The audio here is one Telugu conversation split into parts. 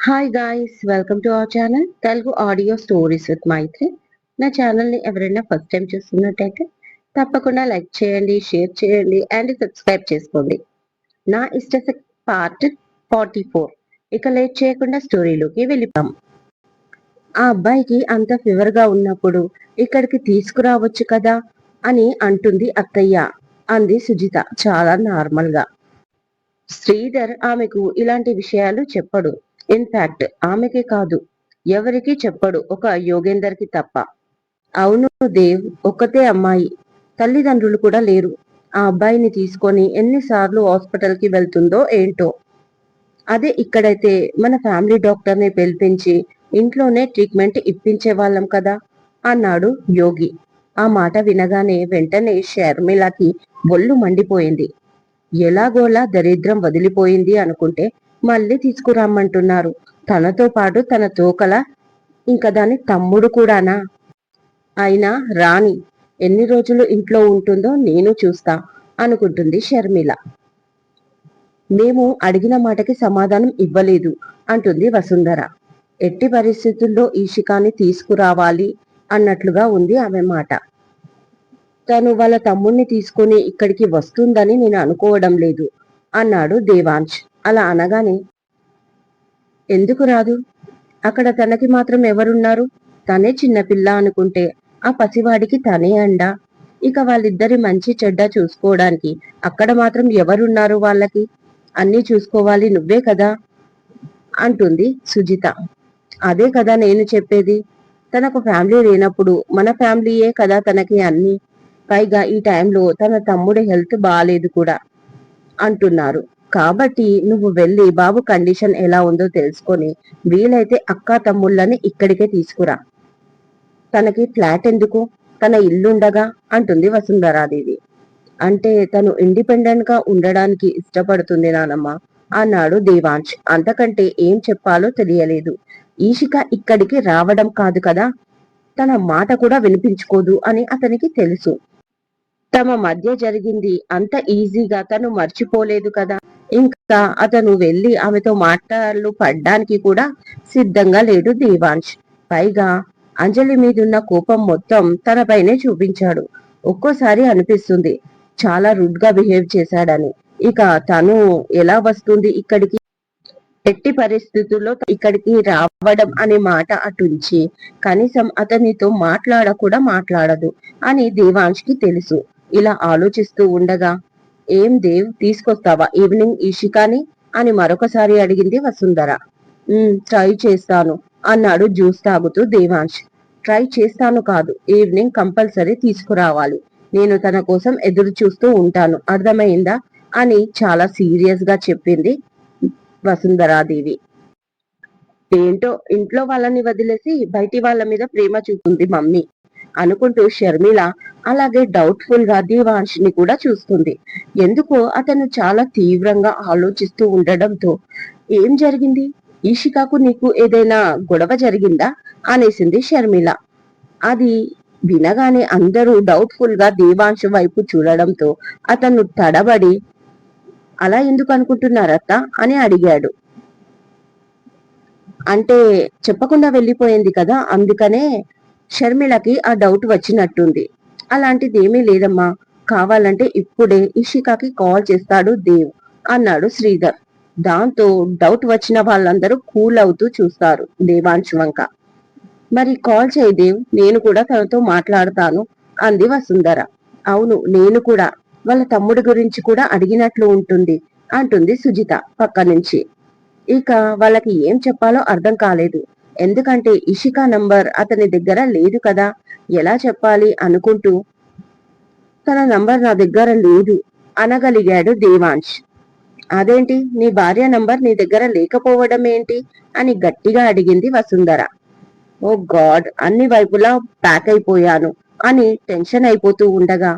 Hi guys, welcome to our channel Telugu audio stories with Maithri. నా ఛానల్ని ఎవరైనా ఫస్ట్ టైం చూస్తున్నట్టయితే తప్పకుండా లైక్ చేయండి, షేర్ చేయండి అండ్ సబ్స్క్రైబ్ చేసుకోండి. నా ఇష్ట పార్ట్ 44. ఇక లేట్ చేయకుండా స్టోరీలోకి వెళ్ళిపోతాం. ఆ అబ్బాయికి అంత ఫీవర్గా ఉన్నప్పుడు ఇక్కడికి తీసుకురావచ్చు కదా అని అంటుంది అత్తయ్య, అంది సుజిత చాలా నార్మల్గా. శ్రీధర్ ఆమెకు ఇలాంటి విషయాలు చెప్పడు. ఇన్ఫాక్ట్ ఆమెకే కాదు, ఎవరికి చెప్పడు, ఒక యోగేందర్కి తప్ప. అవును దేవ్, ఒక్కతే అమ్మాయి, తల్లిదండ్రులు కూడా లేరు. ఆ అబ్బాయిని తీసుకొని ఎన్నిసార్లు హాస్పిటల్కి వెళ్తుందో ఏంటో. అదే ఇక్కడైతే మన ఫ్యామిలీ డాక్టర్ని పిలిపించి ఇంట్లోనే ట్రీట్మెంట్ ఇప్పించే వాళ్ళం కదా అన్నాడు యోగి. ఆ మాట వినగానే వెంటనే షర్మిలకి ఒళ్ళు మండిపోయింది. ఎలాగోలా దరిద్రం వదిలిపోయింది అనుకుంటే మళ్ళీ తీసుకురమ్మంటున్నారు. తనతో పాటు తన తోకల ఇంకా దాని తమ్ముడు కూడానా? అయినా రాణి ఎన్ని రోజులు ఇంట్లో ఉంటుందో నేను చూస్తా అనుకుంటుంది షర్మిల. మేము అడిగిన మాటకి సమాధానం ఇవ్వలేదు అంటుంది వసుంధర. ఎట్టి పరిస్థితుల్లో ఈషికాని తీసుకురావాలి అన్నట్లుగా ఉంది ఆమె మాట. తను వాళ్ళ తమ్ముణ్ణి తీసుకుని ఇక్కడికి వస్తుందని నేను అనుకోవడం లేదు అన్నాడు దేవాంశ్. అలా అనగానే, ఎందుకు రాదు? అక్కడ తనకి మాత్రం ఎవరున్నారు? తనే చిన్నపిల్ల అనుకుంటే ఆ పసివాడికి తనే అండా. ఇక వాళ్ళిద్దరి మంచి చెడ్డ చూసుకోవడానికి అక్కడ మాత్రం ఎవరున్నారు వాళ్ళకి? అన్నీ చూసుకోవాలి నువ్వే కదా అంటుంది సుజిత. అదే కదా నేను చెప్పేది. తనకు ఫ్యామిలీ లేనప్పుడు మన ఫ్యామిలీయే కదా తనకి అన్ని. పైగా ఈ టైంలో తన తమ్ముడి హెల్త్ బాగాలేదు కూడా అంటున్నారు. కాబట్టి నువ్వు వెళ్ళి బాబు కండిషన్ ఎలా ఉందో తెలుసుకొని వీలైతే అక్క తమ్ముళ్ళని ఇక్కడికే తీసుకురా. తనకి ఫ్లాట్ ఎందుకు, తన ఇల్లుండగా అంటుంది వసుంధరాదేవి. అంటే తను ఇండిపెండెంట్ గా ఉండడానికి ఇష్టపడుతుంది నానమ్మ అన్నాడు దేవాంశ్. అంతకంటే ఏం చెప్పాలో తెలియలేదు. ఈషిక ఇక్కడికి రావడం కాదు కదా, తన మాట కూడా వినిపించుకోదు అని అతనికి తెలుసు. తమ మధ్య జరిగింది అంత ఈజీగా తను మర్చిపోలేదు కదా. ఇంకా అతను వెళ్లి ఆమెతో మాటలు పడ్డానికి కూడా సిద్ధంగా లేడు దేవాంశ్. పైగా అంజలి మీదున్న కోపం మొత్తం తనపైనే చూపించాడు. ఒక్కోసారి అనిపిస్తుంది చాలా రుడ్ గా బిహేవ్ చేశాడని. ఇక తను ఎలా వస్తుంది ఇక్కడికి? ఎట్టి పరిస్థితుల్లో ఇక్కడికి రావడం అనే మాట అటుంచి కనీసం అతనితో కూడా మాట్లాడదు అని దేవాంశ్కి తెలుసు. ఇలా ఆలోచిస్తూ ఉండగా, ఏం దేవ్, తీసుకొస్తావా ఈవినింగ్ ఈషికాని అని మరొకసారి అడిగింది వసుంధర. ట్రై చేస్తాను అన్నాడు జ్యూస్ తాగుతూ దేవాంశ్. ట్రై చేస్తాను కాదు, ఈవినింగ్ కంపల్సరీ తీసుకురావాలి. నేను తన కోసం ఎదురు చూస్తూ ఉంటాను, అర్థమైందా అని చాలా సీరియస్ గా చెప్పింది వసుంధరాదేవి. ఏంటో ఇంట్లో వాళ్ళని వదిలేసి బయటి వాళ్ళ మీద ప్రేమ చూపుతుంది మమ్మీ అనుకుంటూ షర్మిల అలాగే డౌట్ఫుల్ గా దేవాంశిని కూడా చూస్తుంది. ఎందుకో అతను చాలా తీవ్రంగా ఆలోచిస్తూ ఉండడంతో, ఏం జరిగింది? ఈషికాకు నీకు ఏదైనా గొడవ జరిగిందా అనేసింది షర్మిల. అది వినగానే అందరూ డౌట్ఫుల్ గా దేవాంశ వైపు చూడడంతో అతను తడబడి, అలా ఎందుకు అనుకుంటున్నారత్త అని అడిగాడు. అంటే చెప్పకుండా వెళ్ళిపోయింది కదా, అందుకనే షర్మిలకి ఆ డౌట్ వచ్చినట్టుంది. అలాంటిది ఏమీ లేదమ్మా, కావాలంటే ఇప్పుడే ఇషికాకి కాల్ చేస్తాడు దేవ్ అన్నాడు శ్రీధర్. దాంతో డౌట్ వచ్చిన వాళ్ళందరూ కూల్ అవుతూ చూస్తారు దేవాంశ్ వంక. మరి కాల్ చేయి దేవ్, నేను కూడా తనతో మాట్లాడతాను అంది వసుంధర. అవును, నేను కూడా వాళ్ళ తమ్ముడి గురించి కూడా అడిగినట్లు ఉంటుంది అంటుంది సుజిత పక్క నుంచి. ఇక వాళ్ళకి ఏం చెప్పాలో అర్థం కాలేదు. ఎందుకంటే ఇషికా నంబర్ అతని దగ్గర లేదు కదా, ఎలా చెప్పాలి అనుకుంటూ, తన నంబర్ నా దగ్గర లేదు అనగలిగాడు దేవాంశ్. అదేంటి, నీ భార్య నంబర్ నీ దగ్గర లేకపోవడం ఏంటి అని గట్టిగా అడిగింది వసుంధర. ఓ గాడ్, అన్ని వైపులా ప్యాక్ అయిపోయాను అని టెన్షన్ అయిపోతూ ఉండగా,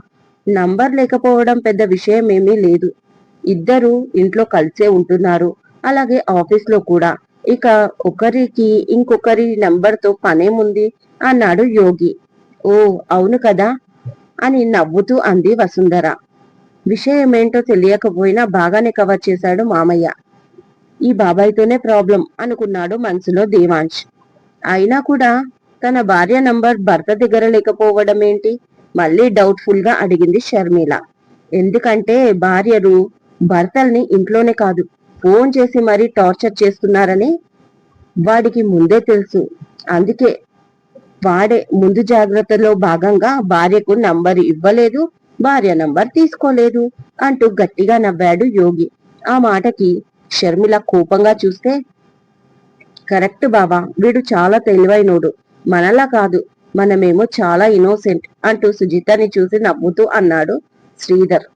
నంబర్ లేకపోవడం పెద్ద విషయం ఏమీ లేదు. ఇద్దరు ఇంట్లో కలిసే ఉంటున్నారు, అలాగే ఆఫీస్ లో కూడా. ఇక ఒకరికి ఇంకొకరి నంబర్తో పనేముంది అన్నాడు యోగి. ఓ అవును కదా అని నవ్వుతూ అంది వసుంధర. విషయమేంటో తెలియకపోయినా బాగానే కవర్ చేశాడు మామయ్య. ఈ బాబాయ్తోనే ప్రాబ్లం అనుకున్నాడు మనసులో దేవాంశ్. అయినా కూడా తన భార్య నంబర్ భర్త దగ్గర లేకపోవడం ఏంటి? మళ్ళీ డౌట్ఫుల్ గా అడిగింది షర్మిల. ఎందుకంటే భార్యలు భర్తల్ని ఇంట్లోనే కాదు, ఫోన్ చేసి మరీ టార్చర్ చేస్తున్నారని వాడికి ముందే తెలుసు. అందుకే వాడే ముందు జాగ్రత్తలో భాగంగా భార్యకు నంబర్ ఇవ్వలేదు, భార్య నంబర్ తీసుకోలేదు అంటూ గట్టిగా నవ్వాడు యోగి. ఆ మాటకి షర్మిల కోపంగా చూస్తే, కరెక్ట్ బావా, వీడు చాలా తెలివైనోడు, మనలా కాదు, మనమేమో చాలా ఇన్నోసెంట్ అంటూ సుజితని చూసి నవ్వుతూ అన్నాడు శ్రీధర్.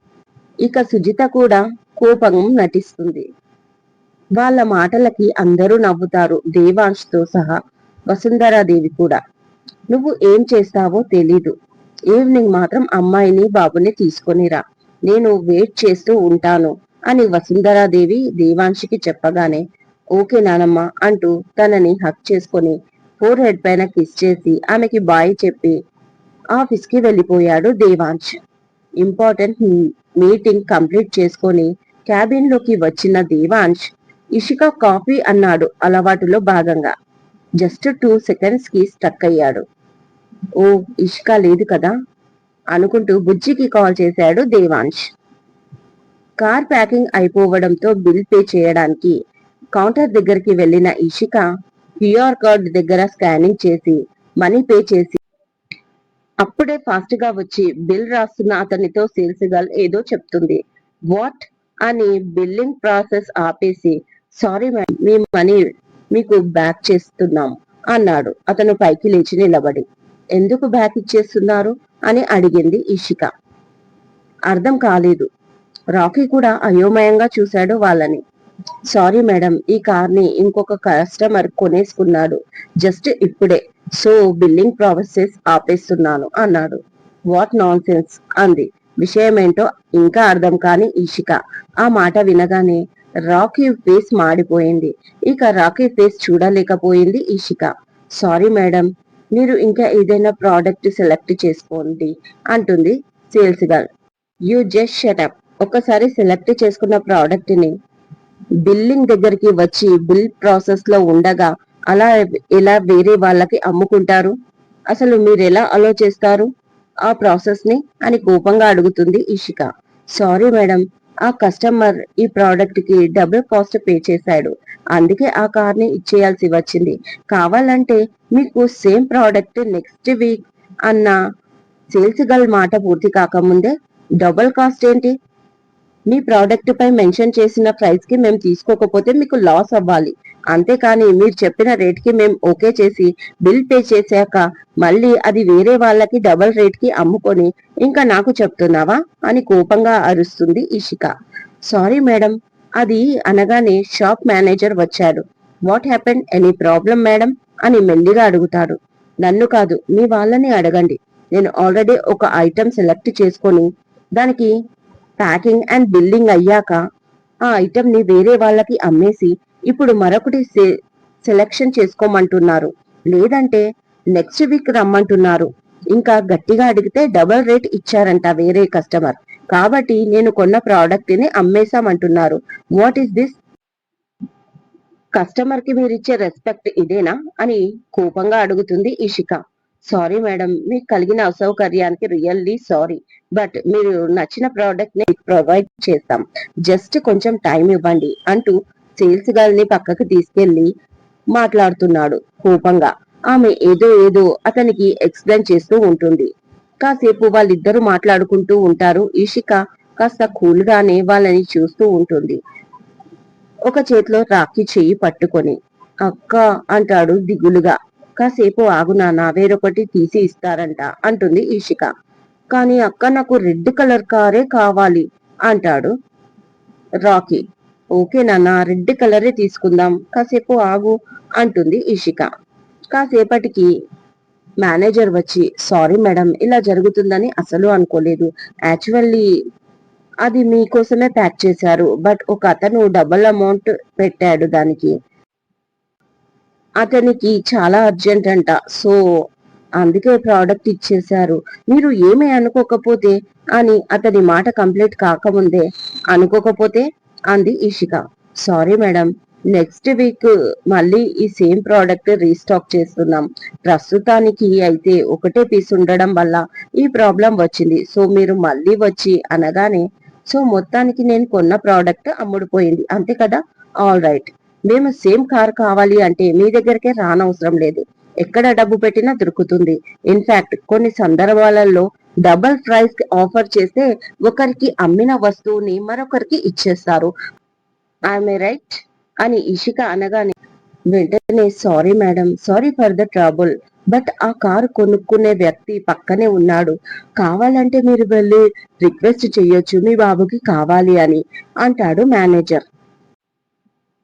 ఇక సుజిత కూడా కోపం నటిస్తుంది. వాళ్ళ మాటలకి అందరూ నవ్వుతారు, దేవాంశ్ తో సహా వసుంధరాదేవి కూడా. నువ్వు ఏం చేస్తావో తెలీదు, ఈవినింగ్ మాత్రం అమ్మాయిని బాబుని తీసుకొనిరా, నేను వెయిట్ చేస్తూ ఉంటాను అని వసుంధరాదేవి దేవాంశికి చెప్పగానే, ఓకే నానమ్మ అంటూ తనని హక్ చేసుకొని ఫోర్ హెడ్ పైన కిస్ చేసి ఆమెకి బాయ్ చెప్పి ఆఫీస్ కి వెళ్ళిపోయాడు దేవాంశ్. ఇంపార్టెంట్ మీటింగ్ కంప్లీట్ చేసుకొని క్యాబిన్ లోకి వచ్చిన దేవాంశ్, ఇషిక కాఫీ అన్నాడు అలవాటులో భాగంగా. జస్ట్ 2 సెకండ్స్ కి స్టక్ అయ్యాడు. ఓ, ఇషిక లేదు కదా అనుకుంటూ బుజ్జికి కాల్ చేశాడు దేవాంశ్. కార్ ప్యాకింగ్ అయిపోవడంతో బిల్ పే చేయడానికి కౌంటర్ దగ్గరికి వెళ్లిన ఇషిక క్యూఆర్ కార్డ్ దగ్గర స్కానింగ్ చేసి మనీ పే చేసి అప్పుడే ఫాస్ట్ గా వచ్చి బిల్ రాస్తున్న అతనితో సేల్స్ గర్ల్ ఏదో చెప్తుంది. వాట్ అని బిల్లింగ్ ప్రాసెస్ ఆపేసి, సారీ మేడం, మీ మనీ మీకు బ్యాక్ చేస్తున్నాం అన్నాడు అతను పైకి లేచి నిలబడి. ఎందుకు బ్యాక్ ఇచ్చేస్తున్నారు అని అడిగింది ఇషిక. అర్థం కాలేదు. రాకీ కూడా అయోమయంగా చూశాడు వాళ్ళని. సారీ మేడం, ఈ కార్ ని ఇంకొక కస్టమర్ కొనేసుకున్నాడు జస్ట్ ఇప్పుడే, సో బిల్లింగ్ ప్రాసెస్ ఆపేస్తున్నాను అన్నాడు. వాట్ నాన్ సెన్స్ అంది విషయమేంటో ఇంకా అర్థం కాని ఇషిక. ఆ మాట వినగానే రాకీ ఫేస్ మాడిపోయింది. ఇక రాకీ ఫేస్ చూడలేకపోయింది ఇషిక. సారీ మేడం, మీరు ఇంకా ఏదైనా ప్రోడక్ట్ సెలెక్ట్ చేసుకోండి అంటుంది sales girl. You just shut up. ఒకసారి సెలెక్ట్ చేసుకున్న ప్రోడక్ట్ ని బిల్లింగ్ దగ్గరికి వచ్చి బిల్ ప్రాసెస్ లో ఉండగా అలా ఎలా వేరే వాళ్ళకి అమ్ముకుంటారు? అసలు మీరెలా అలో చేస్తారు ఆ ప్రాసెస్ ని అని కోపంగా అడుగుతుంది ఇషిక. సారీ మేడం, ఆ కస్టమర్ ఈ ప్రోడక్ట్ కి డబుల్ కాస్ట్ పే చేశాడు, అందుకే ఆ కార్ ని ఇచ్చేయాల్సి వచ్చింది. కావాలంటే మీకు సేమ్ ప్రోడక్ట్ నెక్స్ట్ వీక్ అన్న సేల్స్ గర్ల్ మాట పూర్తి కాకముందే, డబుల్ కాస్ట్ ఏంటి? మీ ప్రోడక్ట్ పై మెన్షన్ చేసిన ప్రైస్ కి మేము తీసుకోకపోతే మీకు లాస్ అవ్వాలి, అంతేకాని మీరు చెప్పిన రేట్ కి మేము ఓకే చేసి బిల్ పే చేశాక మళ్ళీ అది వేరే వాళ్ళకి డబుల్ రేట్ కి అమ్ముకొని ఇంకా నాకు చెప్తున్నావా అని కోపంగా అరుస్తుంది ఇషిక. సారీ మేడం, అది అనగానే షాప్ మేనేజర్ వచ్చాడు. What happened, any problem madam అని మెల్లిగా అడుగుతాడు. నన్ను కాదు, మీ వాళ్ళని అడగండి. నేను ఆల్రెడీ ఒక ఐటెం సెలెక్ట్ చేసుకొని దానికి ప్యాకింగ్ అండ్ బిల్లింగ్ అయ్యాక ఆ ఐటెం ని వేరే వాళ్ళకి అమ్మేసి ఇప్పుడు మరొకటి సెలెక్షన్ చేసుకోమంటున్నారు, లేదంటే నెక్స్ట్ వీక్ రమ్మంటున్నారు. ఇంకా గట్టిగా అడిగితే డబుల్ రేట్ ఇచ్చారంట వేరే కస్టమర్, కాబట్టి నేను కొన్న ప్రోడక్ట్ ని అమ్మేశామంటున్నారు. What is this? కస్టమర్ కి మీరిచ్చే రెస్పెక్ట్ ఇదేనా అని కోపంగా అడుగుతుంది ఇషిక. సారీ మేడం, మీకు కలిగిన అసౌకర్యానికి రియల్లీ సారీ, బట్ మీరు నచ్చిన ప్రోడక్ట్ ని ప్రొవైడ్ చేస్తాం, జస్ట్ కొంచెం టైం ఇవ్వండి అంటూ సేల్స్ గర్ల్ ని పక్కకు తీసుకెళ్లి మాట్లాడుతున్నాడు కోపంగా. ఆమె ఏదో ఏదో అతనికి ఎక్స్ప్లెయిన్ చేస్తూ ఉంటుంది. కాసేపు వాళ్ళిద్దరూ మాట్లాడుకుంటూ ఉంటారు. ఇషిక కాస్త కూల్ గానే వాళ్ళని చూస్తూ ఉంటుంది. ఒక చేతిలో రాఖీ చెయ్యి పట్టుకొని. అక్క అంటాడు దిగులుగా. కాసేపు ఆగు నాన్న, వేరొకటి తీసి ఇస్తారంట అంటుంది ఇషిక. కానీ అక్క, నాకు రెడ్ కలర్ కారే కావాలి అంటాడు రాకీ. ఓకే నాన్న, రెడ్ కలరే తీసుకుందాం, కాసేపు ఆగు అంటుంది ఇషిక. కాసేపటికి మేనేజర్ వచ్చి, సారీ మేడం, ఇలా జరుగుతుందని అసలు అనుకోలేదు, యాక్చువల్లీ అది మీకోసమే ప్యాక్ చేశారు, బట్ ఒక అతను డబుల్ అమౌంట్ పెట్టాడు దానికి, అతనికి చాలా అర్జెంట్ అంట, సో అందుకే ప్రోడక్ట్ ఇచ్చేశారు, మీరు ఏమీ అనుకోకపోతే అని అతని మాట కంప్లీట్ కాకముందే, అనుకోకపోతే అంది Ishika. Sorry madam, next week మళ్ళీ ఈ సేమ్ ప్రోడక్ట్ రీస్టాక్ చేస్తున్నాం. ప్రస్తుతానికి అయితే ఒకటే పీస్ ఉండడం వల్ల ఈ ప్రాబ్లం వచ్చింది. సో మీరు మళ్ళీ వచ్చి అనగానే, సో మొత్తానికి నేను కొన్న ప్రోడక్ట్ అమ్ముడుపోయింది అంతే కదా. ఆల్ రైట్, మేము సేమ్ కార్ కావాలి అంటే మీ దగ్గరికే రానవసరం లేదు. ఎక్కడ డబ్బు పెట్టినా దొరుకుతుంది. ఇన్ఫాక్ట్ కొన్ని సందర్భాలలో డబుల్ ప్రైస్ ఆఫర్ చేస్తే ఒకరికి అమ్మిన వస్తువుని మరొకరికి ఇచ్చేస్తారు. ఐఎమ్ రైట్ అని ఇషిక అనగానే వెంటనే, sorry madam, sorry for the trouble, but ఆ కారు కొనుక్కునే వ్యక్తి పక్కనే ఉన్నాడు. కావాలంటే మీరు వెళ్ళి రిక్వెస్ట్ చెయ్యొచ్చు మీ బాబుకి కావాలి అని అంటాడు మేనేజర్.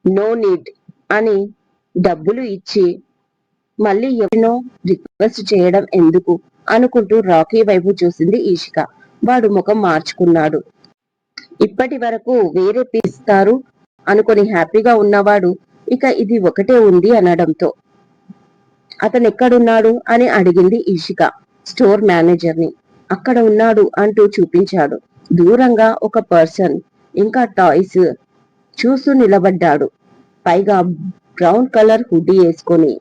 నో నీడ్ అని డబ్బులు ఇచ్చి మళ్ళీ ఎవరినో రిక్వెస్ట్ చేయడం ఎందుకు అనుకుంటూ రాకీ వైపు చూసింది ఈషిక. వాడు ముఖం మార్చుకున్నాడు. ఇప్పటి వరకు వేరే పిస్తారు అనుకుని హ్యాపీగా ఉన్నవాడు ఇక ఇది ఒకటే ఉంది అనడంతో, అతను ఎక్కడున్నాడు అని అడిగింది ఈషిక స్టోర్ మేనేజర్ ని. అక్కడ ఉన్నాడు అంటూ చూపించాడు. దూరంగా ఒక పర్సన్ ఇంకా టాయ్స్ చూస్తూ నిలబడ్డాడు. పైగా బ్రౌన్ కలర్ హుడ్డీ వేసుకొని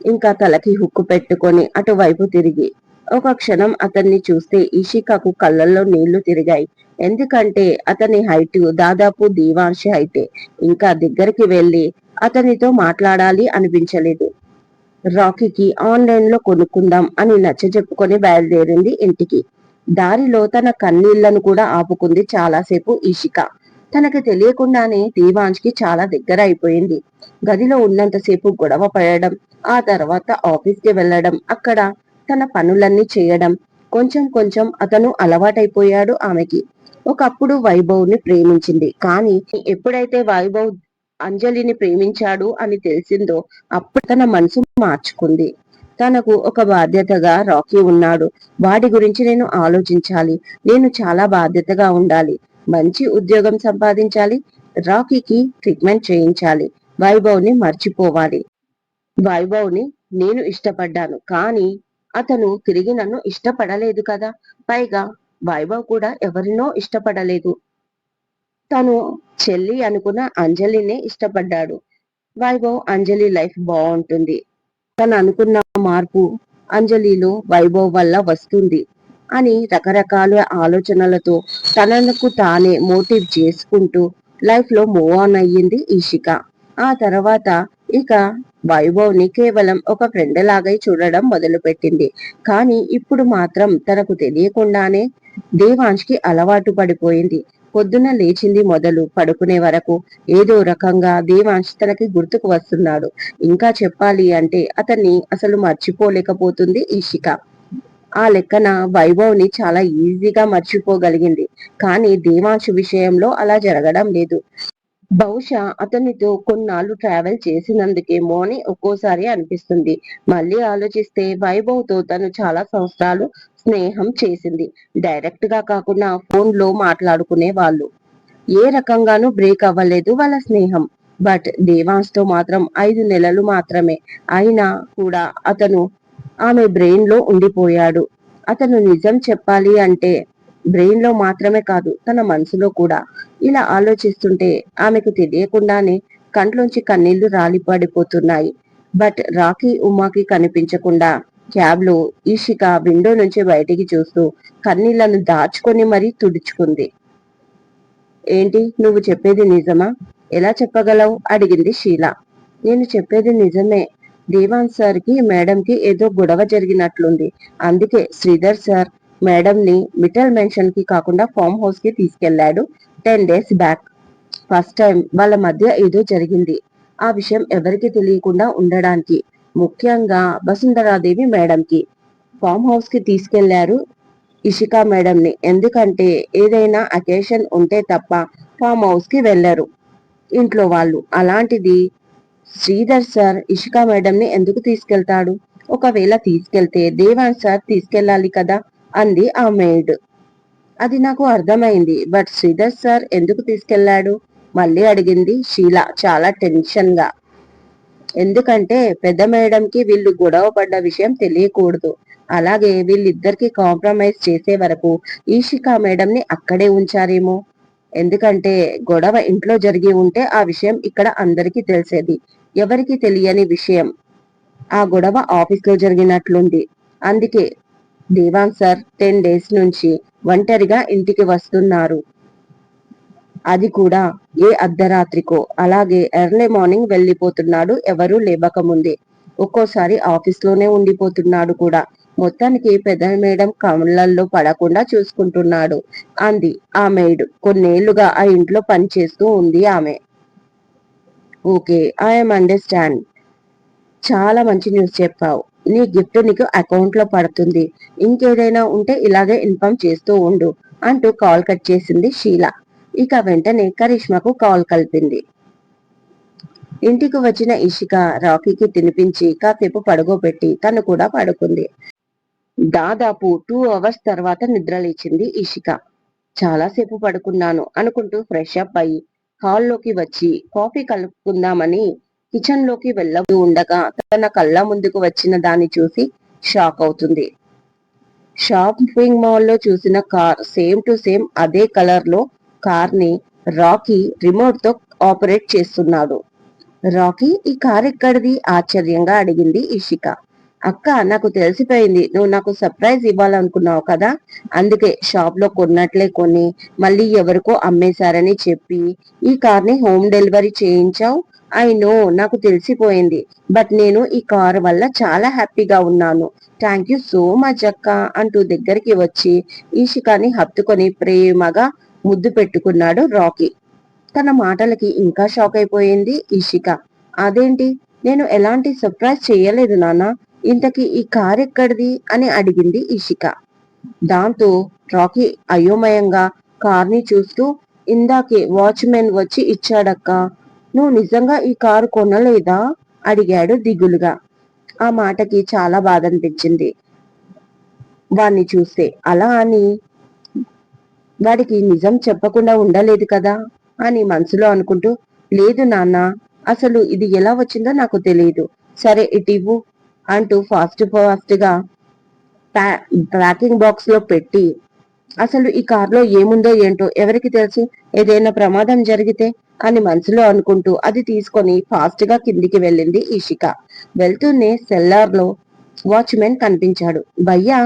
ఇంకా తలకి హుక్కు పెట్టుకొని అటువైపు తిరిగి ఒక క్షణం అతన్ని చూస్తే ఈషికకు కళ్ళల్లో నీళ్లు తిరిగాయి. ఎందుకంటే అతని హైట్ దాదాపు దీవాంశ హైటే. ఇంకా దగ్గరికి వెళ్లి అతనితో మాట్లాడాలి అనిపించలేదు. రాకీకి ఆన్లైన్ లో కొనుక్కుందాం అని నచ్చజెప్పుకొని బయలుదేరింది ఇంటికి. దారిలో తన కన్నీళ్లను కూడా ఆపుకుంది చాలాసేపు ఈషిక. తనకి తెలియకుండానే దేవాంశ్ కి చాలా దగ్గర అయిపోయింది. గదిలో ఉన్నంతసేపు గొడవ పడడం, ఆ తర్వాత ఆఫీస్ కి వెళ్లడం, అక్కడ తన పనులన్నీ చేయడం, కొంచెం కొంచెం అతను అలవాటైపోయాడు ఆమెకి. ఒకప్పుడు వైభవ్ ని ప్రేమించింది. కానీ ఎప్పుడైతే వైభవ్ అంజలిని ప్రేమించాడు అని తెలిసిందో అప్పుడు తన మనసు మార్చుకుంది. తనకు ఒక బాధ్యతగా రాకీ ఉన్నాడు. వాడి గురించి నేను ఆలోచించాలి. నేను చాలా బాధ్యతగా ఉండాలి. మంచి ఉద్యోగం సంపాదించాలి. రాకీకి ట్రీట్మెంట్ చేయించాలి. వైభవ్ ని మర్చిపోవాలి. వైభవ్ ని నేను ఇష్టపడ్డాను, కానీ అతను తిరిగి నన్ను ఇష్టపడలేదు కదా. పైగా వైభవ్ కూడా ఎవరినో ఇష్టపడలేదు. తను చెల్లి అనుకున్న అంజలినే ఇష్టపడ్డాడు. వైభవ్ అంజలి లైఫ్ బాగుంటుంది. తను అనుకున్న మార్పు అంజలిలో వైభవ్ వల్ల వస్తుంది అని రకరకాల ఆలోచనలతో తనకు తానే మోటివ్ చేసుకుంటూ లైఫ్ లో మూవ్ ఆన్ అయ్యింది ఈషిక. ఆ తర్వాత ఇక వైభవ్ ని కేవలం ఒక ఫ్రెండ్ లాగా చూడడం మొదలుపెట్టింది. కానీ ఇప్పుడు మాత్రం తనకు తెలియకుండానే దేవాంశ్ కి అలవాటు పడిపోయింది. పొద్దున లేచింది మొదలు పడుకునే వరకు ఏదో రకంగా దేవాంశ్ తనకి గుర్తుకు వస్తున్నాడు. ఇంకా చెప్పాలి అంటే అతన్ని అసలు మర్చిపోలేకపోతుంది ఈషిక. ఆ లెక్కన వైభవ్ ని చాలా ఈజీగా మర్చిపోగలిగింది. కానీ దేవాంశ్ విషయంలో అలా జరగడం లేదు. బహుశా అతనితో కొన్నాళ్ళు ట్రావెల్ చేసినందుకేమో అని ఒక్కోసారి అనిపిస్తుంది. మళ్ళీ ఆలోచిస్తే వైభవ్ తో తను చాలా సంవత్సరాలు స్నేహం చేసింది. డైరెక్ట్ గా కాకుండా ఫోన్ లో మాట్లాడుకునే వాళ్ళు. ఏ రకంగానూ బ్రేక్ అవ్వలేదు వాళ్ళ స్నేహం. బట్ దేవాంశ్ తో మాత్రం 5 నెలలు మాత్రమే అయినా కూడా అతను ఆమె బ్రెయిన్ లో ఉండిపోయాడు. అతను నిజం చెప్పాలి అంటే బ్రెయిన్ లో మాత్రమే కాదు తన మనసులో కూడా. ఇలా ఆలోచిస్తుంటే ఆమెకు తెలియకుండానే కంట్లోంచి కన్నీళ్లు రాలిపడిపోతున్నాయి. బట్ రాకీ ఉమాకి కనిపించకుండా క్యాబ్ లో ఈషిక విండో నుంచి బయటికి చూస్తూ కన్నీళ్లను దాచుకొని మరీ తుడుచుకుంది. ఏంటి, నువ్వు చెప్పేది నిజమా? ఎలా చెప్పగలవు అడిగింది షీల. నేను చెప్పేది నిజమే. దేవాన్ సార్ కి మేడం కి ఏదో గొడవ జరిగినట్లుంది. అందుకే శ్రీధర్ సార్ మేడం ని మిటల్ మెన్షన్ కి కాకుండా ఫామ్ హౌస్ కి తీసుకెళ్లాడు 10 days బ్యాక్. ఫస్ట్ టైం వాళ్ళ మధ్య ఏదో జరిగింది. ఆ విషయం ఎవరికి తెలియకుండా ఉండడానికి, ముఖ్యంగా వసుంధరాదేవి మేడం కి ఫామ్ హౌస్ కి తీసుకెళ్లారు ఇషికా మేడం ని. ఎందుకంటే ఏదైనా అకేషన్ ఉంటే తప్ప ఫామ్ హౌస్ కి వెళ్లరు ఇంట్లో వాళ్ళు. అలాంటిది శ్రీధర్ సార్ ఇషికా మేడం ని ఎందుకు తీసుకెళ్తాడు? ఒకవేళ తీసుకెళ్తే దేవాన్ సార్ తీసుకెళ్లాలి కదా అంది ఆ మెయిడ్. అది నాకు అర్థమైంది. బట్ శ్రీధర్ సార్ ఎందుకు తీసుకెళ్లాడు మళ్ళీ అడిగింది షీల చాలా టెన్షన్ గా. ఎందుకంటే పెద్ద మేడంకి వీళ్ళు గొడవ పడ్డ విషయం తెలియకూడదు. అలాగే వీళ్ళిద్దరికి కాంప్రమైజ్ చేసే వరకు ఈషికా మేడం ని అక్కడే ఉంచారేమో. ఎందుకంటే గొడవ ఇంట్లో జరిగి ఉంటే ఆ విషయం ఇక్కడ అందరికీ తెలిసేది. ఎవరికి తెలియని విషయం ఆ గొడవ ఆఫీస్ లో జరిగినట్లుంది. అందుకే దేవాన్ సార్ 10 డేస్ నుంచి ఒంటరిగా ఇంటికి వస్తున్నారు. అది కూడా ఏ అర్ధరాత్రికో. అలాగే ఎర్లీ మార్నింగ్ వెళ్ళిపోతున్నాడు ఎవరూ లేవకముందే. ఒక్కోసారి ఆఫీస్ లోనే ఉండిపోతున్నాడు కూడా. మొత్తానికి పెద్ద మేడం కళ్ళల్లో పడకుండా చూసుకుంటున్నాడు అంది ఆ మెయిడ్. కొన్నేళ్లుగా ఆ ఇంట్లో పని చేస్తూ ఉంది ఆమె. Okay, I'm understand. చాలా మంచి న్యూస్ చెప్పావు. నీ గిఫ్ట్ నీకు అకౌంట్ లో పడుతుంది. ఇంకేదైనా ఉంటే ఇలాగే ఇన్ఫార్మ్ చేస్తూ ఉండు అంటూ కాల్ కట్ చేసింది షీల. ఇక వెంటనే కరిష్మాకు కాల్ కలిపింది. ఇంటికి వచ్చిన ఇషిక రాకీకి తినిపించి కాసేపు పడుకోబెట్టి తను కూడా పడుకుంది. దాదాపు 2 అవర్స్ తర్వాత నిద్రలేచింది ఇషిక. చాలాసేపు పడుకున్నాను అనుకుంటూ ఫ్రెష్ అప్ అయి హాల్లోకి వచ్చి కాఫీ కలుపుకుందామని కిచెన్ లోకి వెళ్ళబోతూ ఉండగా తన కళ్ళ ముందుకు వచ్చిన దాన్ని చూసి షాక్ అవుతుంది. షాపింగ్ మాల్లో చూసిన కార్ సేమ్ టు సేమ్ అదే కలర్ లో కార్ ని రాకీ రిమోట్ తో ఆపరేట్ చేస్తున్నాడు. రాకీ, ఈ కార్ ఎక్కడిది? ఆశ్చర్యంగా అడిగింది ఇషిక. అక్క, నాకు తెలిసిపోయింది. నువ్వు నాకు సర్ప్రైజ్ ఇవ్వాలనుకున్నావు కదా, అందుకే షాప్ లో కొన్నట్లే కొని మళ్ళీ ఎవరికో అమ్మేశారని చెప్పి ఈ కార్ ని హోమ్ డెలివరీ చేయించావు. ఐ నో, నాకు తెలిసిపోయింది. బట్ నేను ఈ కార్ వల్ల చాలా హ్యాపీగా ఉన్నాను. థ్యాంక్ యూ సో మచ్ అక్క అంటూ దగ్గరికి వచ్చి ఈషికాని హత్తుకొని ప్రేమగా ముద్దు పెట్టుకున్నాడు రాకీ. తన మాటలకి ఇంకా షాక్ అయిపోయింది ఇషిక. అదేంటి, నేను ఎలాంటి సర్ప్రైజ్ చేయలేదు నాన్న, ఇంతకీ ఈ కార్ ఎక్కడిది అని అడిగింది ఇషిక. దాంతో రాకీ అయోమయంగా కార్ని చూస్తూ, ఇందాకే వాచ్మెన్ వచ్చి ఇచ్చాడక్క. నువ్వు నిజంగా ఈ కారు కొనలేదా అడిగాడు దిగులుగా. ఆ మాటకి చాలా బాధ అనిపించింది వాణ్ణి చూస్తే. అలా అని వాడికి నిజం చెప్పకుండా ఉండలేదు కదా అని మనసులో అనుకుంటూ, లేదు నాన్న, అసలు ఇది ఎలా వచ్చిందో నాకు తెలియదు. సరే ఇటివ్వు అంటూ ఫాస్ట్ గా ప్యాకింగ్ బాక్స్ లో పెట్టి, అసలు ఈ కార్లో ఏముందో ఏంటో ఎవరికి తెలుసు, ఏదైనా ప్రమాదం జరిగితే అని మనసులో అనుకుంటూ అది తీసుకొని ఫాస్ట్ గా కిందికి వెళ్ళింది ఇషిక. వెళ్తూనే సెల్లార్ లో వాచ్మెన్ కనిపించాడు. భయ్యా,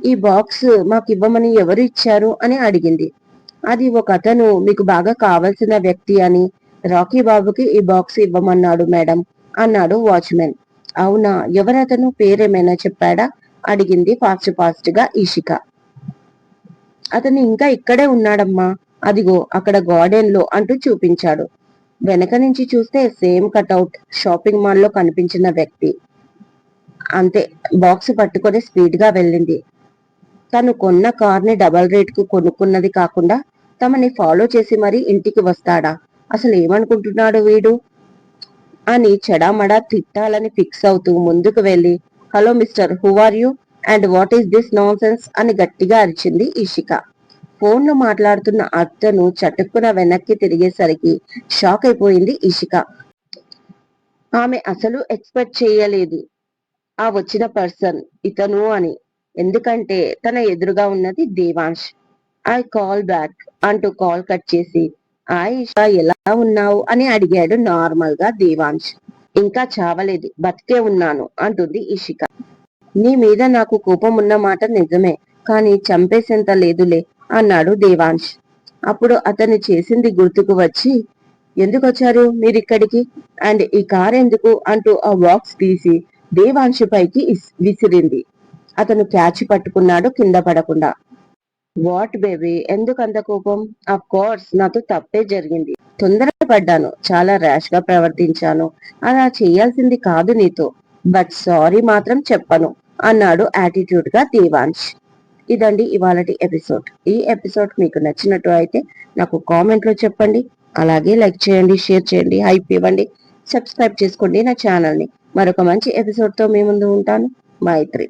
ఈ బాక్స్ మాకివ్వమని ఎవరు ఇచ్చారు అని అడిగింది. అది ఒక అతను మీకు బాగా కావలసిన వ్యక్తి అని రాకీ బాబుకి ఈ బాక్స్ ఇవ్వమన్నాడు మేడం అన్నాడు వాచ్మెన్. అవునా, ఎవరతను, పేరేమైనా చెప్పాడా అడిగింది ఫాస్ట్ గా ఈషిక. అతను ఇంకా ఇక్కడే ఉన్నాడమ్మా, అదిగో అక్కడ గార్డెన్ లో అంటూ చూపించాడు. వెనక నుంచి చూస్తే సేమ్ కటౌట్, షాపింగ్ మాల్ లో కనిపించిన వ్యక్తి. అంతే, బాక్స్ పట్టుకొని స్పీడ్ గా వెళ్ళింది. తను కొన్న కార్ ని డబల్ రేట్ కు కొనుక్కున్నది కాకుండా తమని ఫాలో చేసి మరీ ఇంటికి వస్తాడా? అసలు ఏమనుకుంటున్నాడు వీడు అని చెడామడా తిట్టాలని ఫిక్స్ అవుతూ ముందుకు వెళ్లి, hello mister, who are you and what is this nonsense అని గట్టిగా అరిచింది ఇషిక. ఫోన్ లో మాట్లాడుతున్న అతను చటుక్కున వెనక్కి తిరిగేసరికి షాక్ అయిపోయింది ఇషిక. ఆమె అసలు ఎక్స్పెక్ట్ చేయలేదు ఆ వచ్చిన పర్సన్ ఇతను అని. ఎందుకంటే తన ఎదురుగా ఉన్నది దేవాంశ్. ఐ కాల్ బ్యాక్ అంటూ కాల్ కట్ చేసి, ఆయిషా ఎలా ఉన్నావు అని అడిగాడు నార్మల్ గా దేవాంశ్. ఇంకా చావలేదు, బతికే ఉన్నాను అంటుంది ఇషిక. నీ మీద నాకు కోపం ఉన్న మాట నిజమే, కానీ చంపేసేంత లేదులే అన్నాడు దేవాంశ్. అప్పుడు అతను చేసింది గుర్తుకు వచ్చి, ఎందుకు వచ్చారు మీరిక్కడికి అండ్ ఈ కార్ ఎందుకు అంటూ ఆ బాక్స్ తీసి దేవాంశ్ పైకి విసిరింది. అతను క్యాచ్ పట్టుకున్నాడు కింద పడకుండా. వాట్ బేబీ, ఎందుకు అంత కోపం? ఆఫ్ కోర్స్ నాతో తప్పే జరిగింది, తొందరపడ్డాను, చాలా ర్యాష్ గా ప్రవర్తించాను, అలా చేయాల్సింది కాదు నీతో, బట్ సారీ మాత్రం చెప్పను అన్నాడు యాటిట్యూడ్ గా దేవాంశ్. ఇదండి ఇవాళటి ఎపిసోడ్. ఈ ఎపిసోడ్ మీకు నచ్చినట్టు అయితే నాకు కామెంట్ లో చెప్పండి. అలాగే లైక్ చేయండి, షేర్ చేయండి, హైప్ ఇవ్వండి, సబ్స్క్రైబ్ చేసుకోండి నా ఛానల్ ని. మరొక మంచి ఎపిసోడ్ తో మీ ముందు ఉంటాను. మైత్రి.